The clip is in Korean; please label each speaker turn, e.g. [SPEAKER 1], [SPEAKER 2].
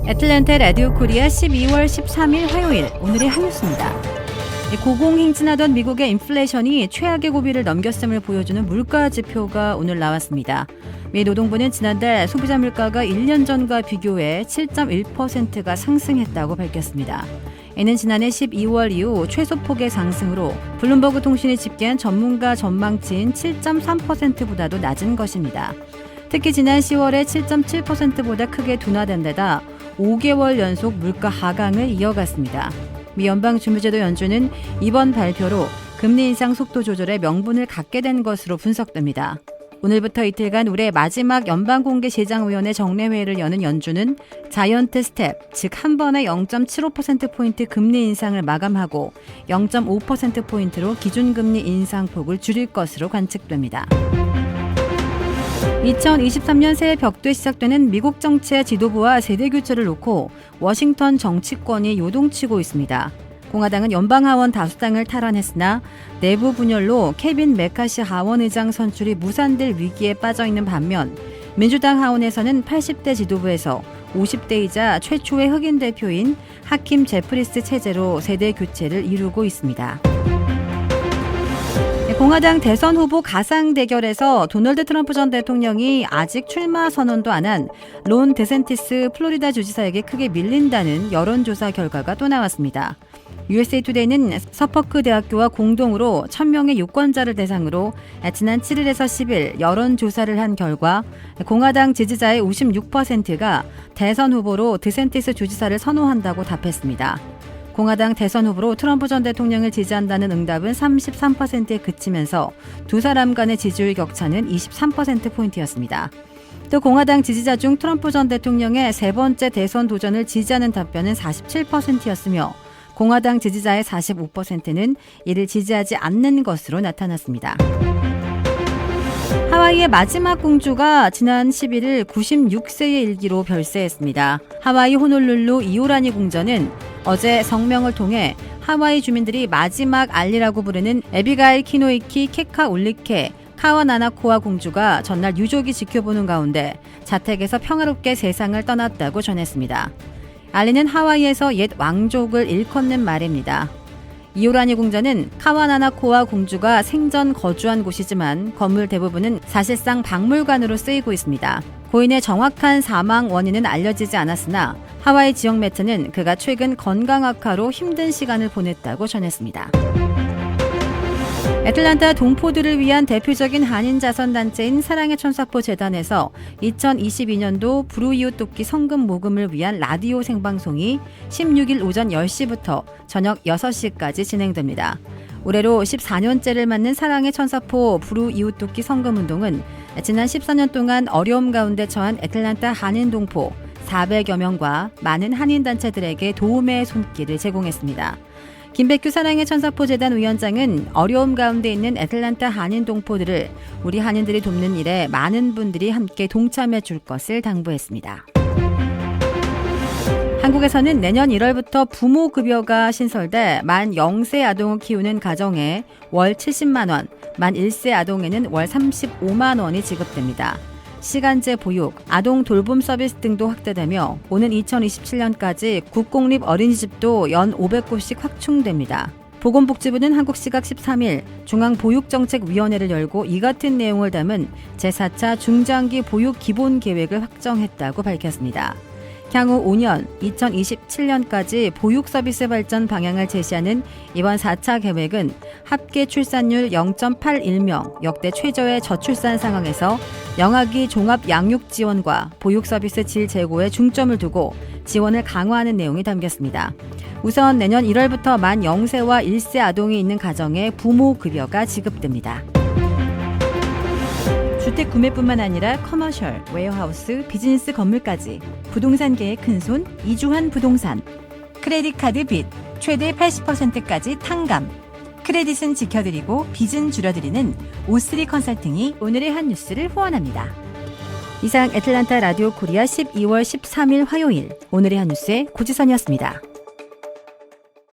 [SPEAKER 1] 애틀랜타 라디오 코리아 12월 13일 화요일 오늘의 한 뉴스입니다. 고공행진하던 미국의 인플레이션이 최악의 고비를 넘겼음을 보여주는 물가 지표가 오늘 나왔습니다. 미 노동부는 지난달 소비자 물가가 1년 전과 비교해 7.1%가 상승했다고 밝혔습니다. 이는 지난해 12월 이후 최소폭의 상승으로 블룸버그 통신이 집계한 전문가 전망치인 7.3%보다도 낮은 것입니다. 특히 지난 10월에 7.7%보다 크게 둔화된 데다 5개월 연속 물가 하강을 이어갔습니다. 미 연방준비제도 연준은 이번 발표로 금리 인상 속도 조절에 명분을 갖게 된 것으로 분석됩니다. 오늘부터 이틀간 올해 마지막 연방공개시장위원회 정례회의를 여는 연준은 자이언트 스텝, 즉 한 번에 0.75%포인트 금리 인상을 마감하고 0.5%포인트로 기준금리 인상폭을 줄일 것으로 관측됩니다. 2023년 새해 벽두에 시작되는 미국 정치의 지도부와 세대교체를 놓고 워싱턴 정치권이 요동치고 있습니다. 공화당은 연방하원 다수당을 탈환했으나 내부 분열로 케빈 메카시 하원 의장 선출이 무산될 위기에 빠져있는 반면 민주당 하원에서는 80대 지도부에서 50대이자 최초의 흑인 대표인 하킴 제프리스 체제로 세대교체를 이루고 있습니다. 공화당 대선 후보 가상 대결에서 도널드 트럼프 전 대통령이 아직 출마 선언도 안 한 론 데센티스 플로리다 주지사에게 크게 밀린다는 여론조사 결과가 또 나왔습니다. USA 투데이는 서퍼크 대학교와 공동으로 1000명의 유권자를 대상으로 지난 7일에서 10일 여론조사를 한 결과 공화당 지지자의 56%가 대선 후보로 데센티스 주지사를 선호한다고 답했습니다. 공화당 대선 후보로 트럼프 전 대통령을 지지한다는 응답은 33%에 그치면서 두 사람 간의 지지율 격차는 23%포인트였습니다. 또 공화당 지지자 중 트럼프 전 대통령의 세 번째 대선 도전을 지지하는 답변은 47%였으며 공화당 지지자의 45%는 이를 지지하지 않는 것으로 나타났습니다. 하와이의 마지막 공주가 지난 11일 96세의 일기로 별세했습니다. 하와이 호놀룰루 이오라니 궁전은 어제 성명을 통해 하와이 주민들이 마지막 알리라고 부르는 에비가일 키노이키 케카올리케 카와나나코아 공주가 전날 유족이 지켜보는 가운데 자택에서 평화롭게 세상을 떠났다고 전했습니다. 알리는 하와이에서 옛 왕족을 일컫는 말입니다. 이오라니 궁전은 카와나나코아 공주가 생전 거주한 곳이지만 건물 대부분은 사실상 박물관으로 쓰이고 있습니다. 고인의 정확한 사망 원인은 알려지지 않았으나 하와이 지역 매체는 그가 최근 건강 악화로 힘든 시간을 보냈다고 전했습니다. 애틀랜타 동포들을 위한 대표적인 한인 자선단체인 사랑의 천사포 재단에서 2022년도 불우이웃돕기 성금 모금을 위한 라디오 생방송이 16일 오전 10시부터 저녁 6시까지 진행됩니다. 올해로 14년째를 맞는 사랑의 천사포 불우이웃돕기 성금운동은 지난 14년 동안 어려움 가운데 처한 애틀랜타 한인 동포 400여 명과 많은 한인 단체들에게 도움의 손길을 제공했습니다. 김백규 사랑의 천사포 재단 위원장은 어려움 가운데 있는 애틀랜타 한인 동포들을 우리 한인들이 돕는 일에 많은 분들이 함께 동참해 줄 것을 당부했습니다. 한국에서는 내년 1월부터 부모급여가 신설돼 만 0세 아동을 키우는 가정에 월 70만 원, 만 1세 아동에는 월 35만 원이 지급됩니다. 시간제 보육, 아동 돌봄 서비스 등도 확대되며 오는 2027년까지 국공립 어린이집도 연 500곳씩 확충됩니다. 보건복지부는 한국 시각 13일 중앙보육정책위원회를 열고 이 같은 내용을 담은 제4차 중장기 보육 기본 계획을 확정했다고 밝혔습니다. 향후 5년 2027년까지 보육 서비스 발전 방향을 제시하는 이번 4차 계획은 합계 출산율 0.81명, 역대 최저의 저출산 상황에서 영아기 종합 양육 지원과 보육 서비스 질 제고에 중점을 두고 지원을 강화하는 내용이 담겼습니다. 우선 내년 1월부터 만 0세와 1세 아동이 있는 가정에 부모 급여가 지급됩니다. 주택 구매뿐만 아니라 커머셜, 웨어하우스, 비즈니스 건물까지 부동산계의 큰손 이주환 부동산. 크레딧 카드 빚 최대 80%까지 탕감. 크레딧은 지켜드리고 빚은 줄여드리는 O3 컨설팅이 오늘의 한 뉴스를 후원합니다. 이상 애틀랜타 라디오 코리아 12월 13일 화요일 오늘의 한 뉴스의 고지선이었습니다.